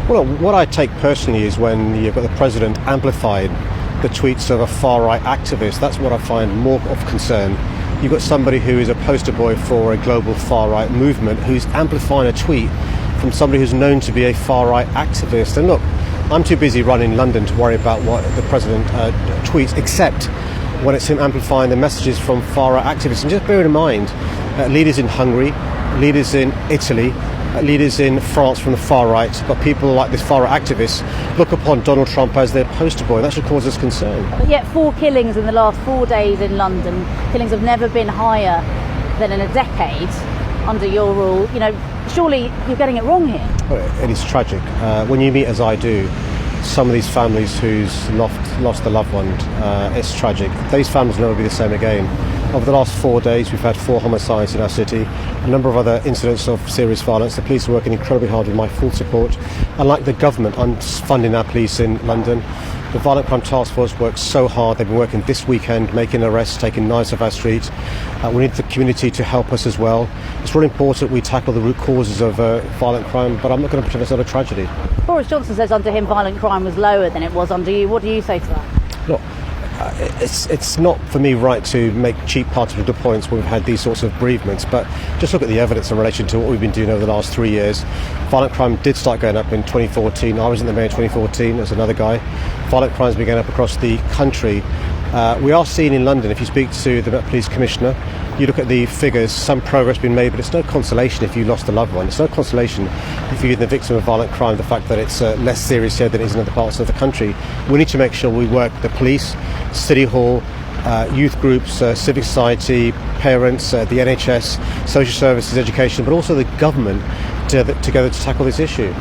Well, what I take personally is when you've got the president amplifying the tweets of a far-right activist. That's what I find more of concern. You've got somebody who is a poster boy for a global far-right movement who's amplifying a tweet from somebody who's known to be a far-right activist. And look, I'm too busy running London to worry about what the president tweets, except when it's him amplifying the messages from far-right activists. And just bear in mind, leaders in Hungary, leaders in Italy, leaders in France from the far right, but people like this far-right activists look upon Donald Trump as their poster boy, and that should cause us concern. But yet 4 killings in the last 4 days in London. Killings have never been higher than in a decade under your rule. You know, surely you're getting it wrong here. Well, it is tragic. When you meet, as I do, some of these families who's lost a loved one, it's tragic. These families will never be the same again. Over the last 4 days, we've had 4 homicides in our city, a number of other incidents of serious violence. The police are working incredibly hard with my full support. Unlike the government, I'm funding our police in London. The Violent Crime Task Force works so hard. They've been working this weekend, making arrests, taking knives off our streets. We need the community to help us as well. It's really important we tackle the root causes of violent crime, but I'm not going to pretend it's not a tragedy. Boris Johnson says under him violent crime was lower than it was under you. What do you say to that? Look, it's not for me right to make cheap partisan points when we've had these sorts of bereavements, but just look at the evidence in relation to what we've been doing over the last 3 years. Violent crime did start going up in 2014. I was in the mayor in 2014 as another guy. Violent crimes began up across the country. We are seeing in London, if you speak to the Police Commissioner, you look at the figures, some progress being made, but it's no consolation if you lost a loved one. It's no consolation if you're the victim of violent crime, the fact that it's less serious here than it is in other parts of the country. We need to make sure we work the police, City Hall, youth groups, civic society, parents, the NHS, social services, education, but also the government together to tackle this issue.